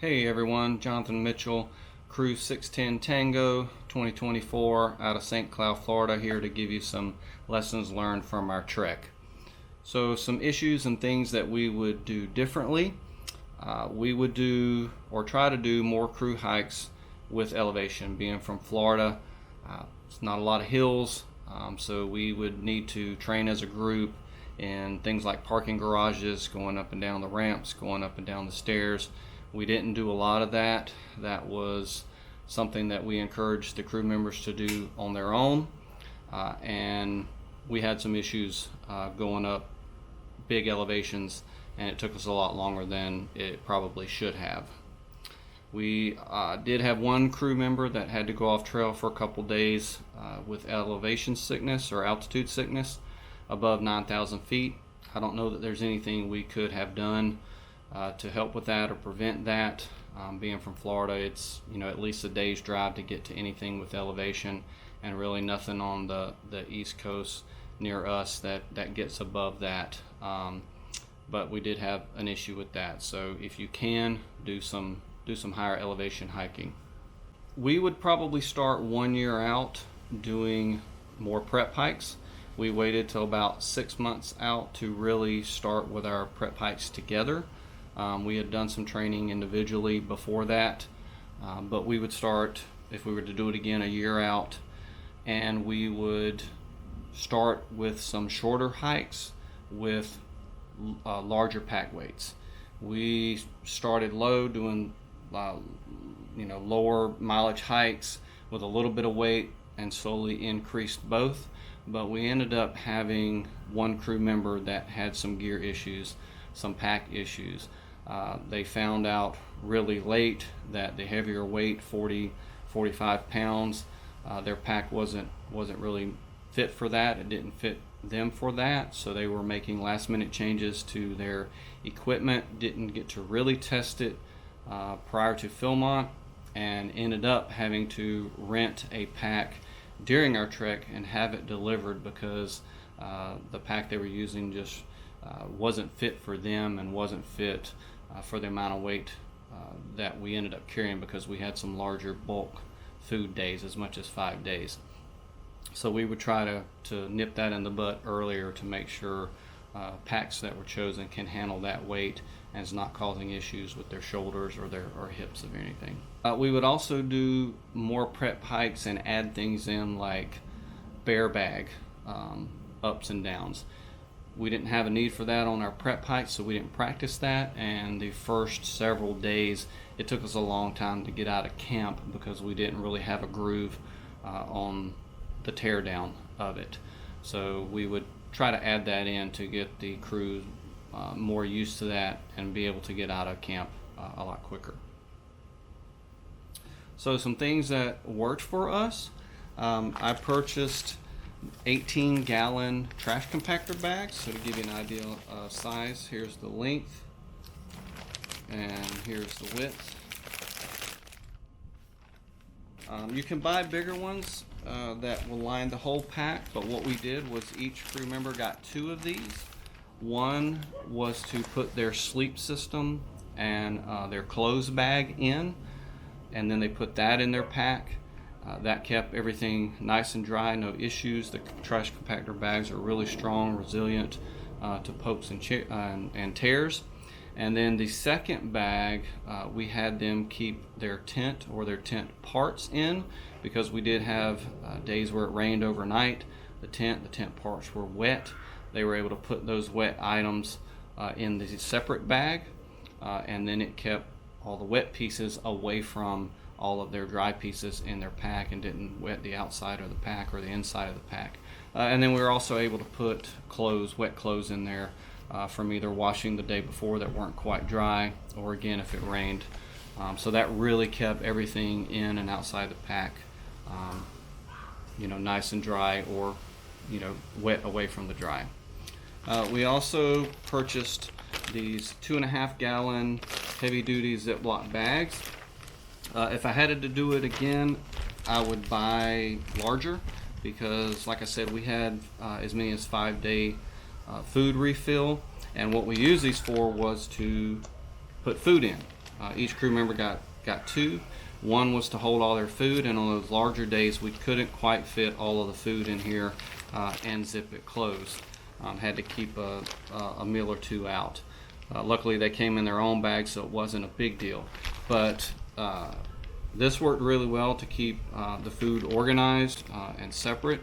Hey everyone, Jonathan Mitchell, Crew 610 Tango 2024 out of St. Cloud, Florida, here to give you some lessons learned from our trek. So some issues and things that we would do differently. We would do or try to do more crew hikes with elevation. Being from Florida, it's not a lot of hills, so we would need to train as a group in things like parking garages, going up and down the ramps, going up and down the stairs. We didn't do a lot of that. That was something that we encouraged the crew members to do on their own, and we had some issues going up big elevations, and it took us a lot longer than it probably should have. We did have one crew member that had to go off trail for a couple days with elevation sickness or altitude sickness above 9,000 feet. I don't know that there's anything we could have done to help with that or prevent that. Being from Florida, it's at least a day's drive to get to anything with elevation, and really nothing on the East Coast near us that gets above that. But we did have an issue with that. So if you can, do some higher elevation hiking. We would probably start 1 year out doing more prep hikes. We waited till about 6 months out to really start with our prep hikes together. We had done some training individually before that, but we would start, if we were to do it again, a year out, and we would start with some shorter hikes with larger pack weights. We started low, doing lower mileage hikes with a little bit of weight, and slowly increased both. But we ended up having one crew member that had some gear issues, some pack issues. They found out really late that the heavier weight, 45 pounds, their pack wasn't really fit for that. It didn't fit them for that, so they were making last minute changes to their equipment, didn't get to really test it prior to Philmont, and ended up having to rent a pack during our trek and have it delivered because the pack they were using just wasn't fit for them and wasn't fit for the amount of weight that we ended up carrying, because we had some larger bulk food days, as much as 5 days. So we would try to nip that in the butt earlier to make sure packs that were chosen can handle that weight and is not causing issues with their shoulders or hips or anything. We would also do more prep hikes and add things in like bear bag ups and downs. We didn't have a need for that on our prep hikes, so we didn't practice that, and the first several days it took us a long time to get out of camp because we didn't really have a groove on the teardown of it. So we would try to add that in to get the crew more used to that and be able to get out of camp a lot quicker. So some things that worked for us, I purchased 18-gallon trash compactor bags. So to give you an idea of size, here's the length and here's the width. You can buy bigger ones that will line the whole pack, but what we did was each crew member got 2 of these. One was to put their sleep system and their clothes bag in, and then they put that in their pack. That kept everything nice and dry, no issues. The trash compactor bags are really strong, resilient to pokes and tears. And then the second bag, we had them keep their tent or their tent parts in, because we did have days where it rained overnight. The tent parts were wet. They were able to put those wet items in the separate bag, and then it kept all the wet pieces away from all of their dry pieces in their pack and didn't wet the outside of the pack or the inside of the pack. And then we were also able to put wet clothes in there from either washing the day before that weren't quite dry, or again if it rained. So that really kept everything in and outside the pack nice and dry, or wet away from the dry. We also purchased these 2.5-gallon heavy duty Ziploc bags. If I had to do it again, I would buy larger, because like I said, we had as many as 5-day food refill, and what we used these for was to put food in. Each crew member got 2. One was to hold all their food, and on those larger days we couldn't quite fit all of the food in here and zip it closed. Had to keep a meal or 2 out. Luckily they came in their own bags, so it wasn't a big deal. But this worked really well to keep the food organized and separate.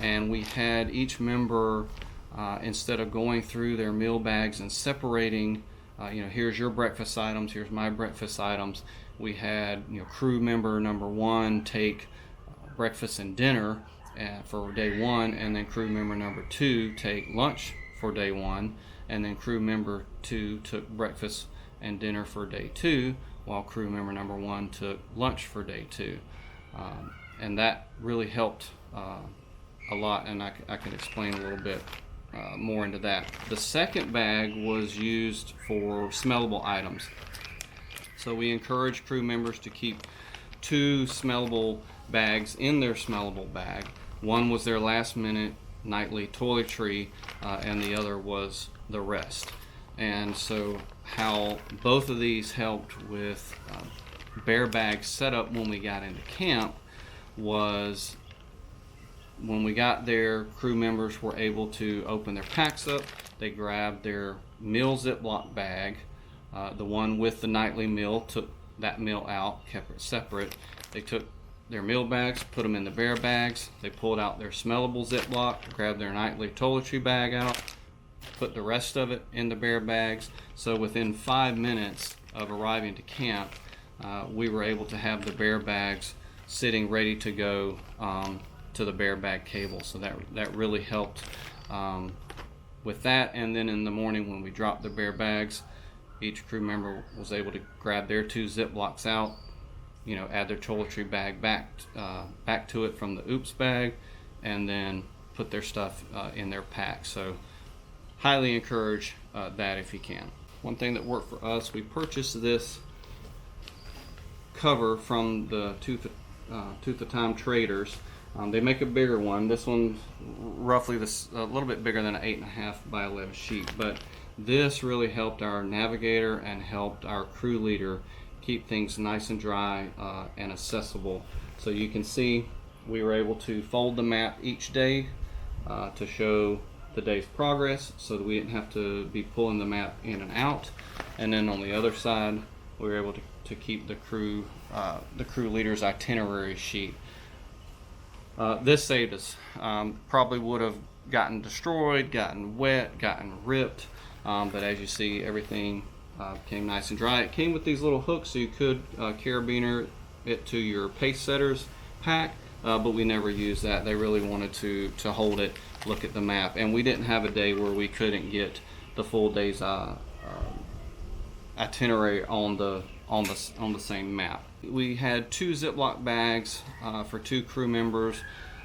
And we had each member, instead of going through their meal bags and separating, here's your breakfast items, here's my breakfast items, we had crew member number 1 take breakfast and dinner for day 1, and then crew member number 2 take lunch for day 1, and then crew member 2 took breakfast and dinner for day 2, while crew member number 1 took lunch for day 2. And that really helped a lot, and I can explain a little bit more into that. The second bag was used for smellable items. So we encourage crew members to keep 2 smellable bags in their smellable bag. One was their last minute nightly toiletry, and the other was the rest. And so how both of these helped with bear bag setup when we got into camp was, when we got there, crew members were able to open their packs up. They grabbed their meal Ziploc bag. The one with the nightly meal, took that meal out, kept it separate. They took their meal bags, put them in the bear bags. They pulled out their smellable Ziploc, grabbed their nightly toiletry bag out, put the rest of it in the bear bags. So within 5 minutes of arriving to camp, we were able to have the bear bags sitting ready to go to the bear bag cable. So that really helped with that. And then in the morning when we dropped the bear bags, each crew member was able to grab their 2 Ziplocs out, add their toiletry bag back to it from the oops bag, and then put their stuff in their pack. So highly encourage that if you can. One thing that worked for us, we purchased this cover from the Tooth of Time Traders. They make a bigger one. This one roughly a little bit bigger than an 8.5 by 11 sheet, but this really helped our navigator and helped our crew leader keep things nice and dry and accessible. So you can see we were able to fold the map each day to show the day's progress, so that we didn't have to be pulling the map in and out. And then on the other side, we were able to keep the crew leader's itinerary sheet. This saved us. Probably would have gotten destroyed, gotten wet, gotten ripped, but as you see, everything came nice and dry. It came with these little hooks, so you could carabiner it to your pace setters pack, but we never used that. They really wanted to hold it, look at the map, and we didn't have a day where we couldn't get the full day's itinerary on the same map. We had 2 Ziploc bags for 2 crew members.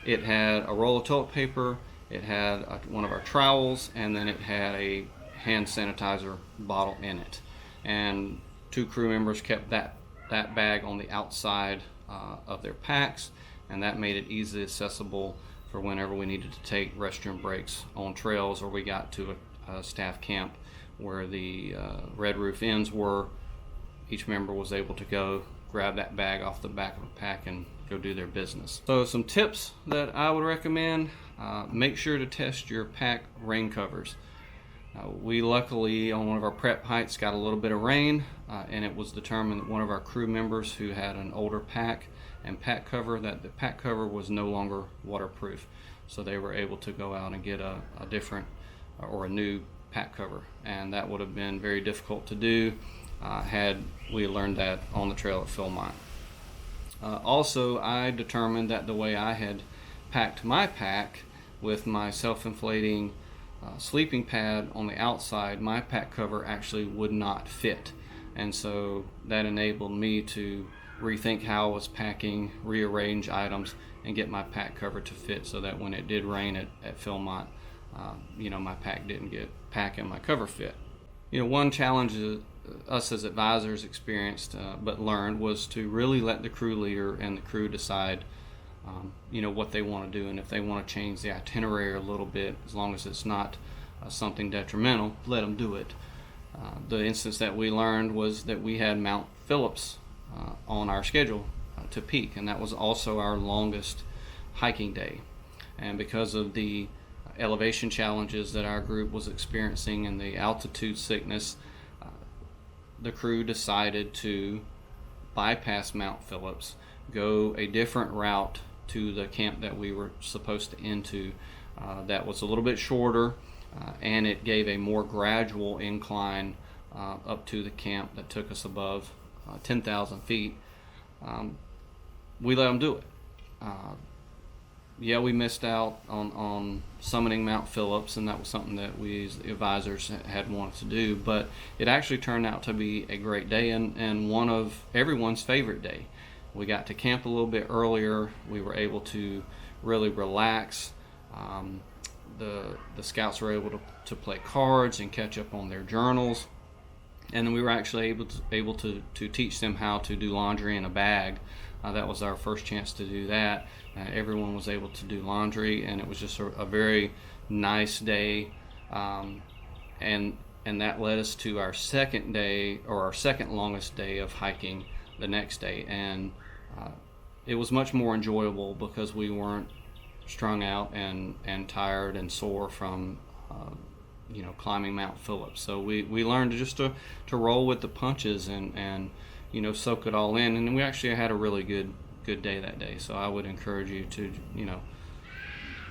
It had a roll of toilet paper, it had one of our trowels, and then it had a hand sanitizer bottle in it. And 2 crew members kept that bag on the outside of their packs, and that made it easily accessible for whenever we needed to take restroom breaks on trails, or we got to a staff camp where the red roof ends were. Each member was able to go grab that bag off the back of a pack and go do their business. So some tips that I would recommend: make sure to test your pack rain covers. We luckily on one of our prep hikes got a little bit of rain, and it was determined that one of our crew members who had an older pack and pack cover, that the pack cover was no longer waterproof. So they were able to go out and get a different or a new pack cover, and that would have been very difficult to do had we learned that on the trail at Philmont. Also, I determined that the way I had packed my pack with my self-inflating sleeping pad on the outside, my pack cover actually would not fit, and so that enabled me to rethink how I was packing, rearrange items, and get my pack cover to fit, so that when it did rain at Philmont, my pack didn't get packed and my cover fit. One challenge us as advisors experienced but learned was to really let the crew leader and the crew decide what they want to do, and if they want to change the itinerary a little bit, as long as it's not something detrimental, let them do it. The instance that we learned was that we had Mount Phillips on our schedule to peak, and that was also our longest hiking day. And because of the elevation challenges that our group was experiencing and the altitude sickness, the crew decided to bypass Mount Phillips, go a different route to the camp that we were supposed to into. That was a little bit shorter, and it gave a more gradual incline up to the camp that took us above 10,000 feet. We let them do it. Yeah, we missed out on summiting Mount Phillips, and that was something that we as the advisors had wanted to do, but it actually turned out to be a great day and one of everyone's favorite day. We got to camp a little bit earlier. We were able to really relax. The scouts were able to play cards and catch up on their journals, and then we were actually able to teach them how to do laundry in a bag. That was our first chance to do that. Everyone was able to do laundry, and it was just a very nice day. And that led us to our second day, or our second longest day of hiking the next day. And it was much more enjoyable because we weren't strung out and tired and sore from climbing Mount Phillips. So we learned just to roll with the punches and soak it all in, and we actually had a really good day that day. So I would encourage you to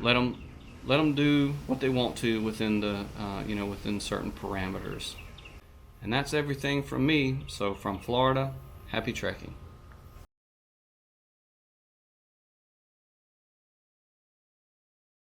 let them do what they want to within the within certain parameters. And that's everything from me. So from Florida, happy trekking.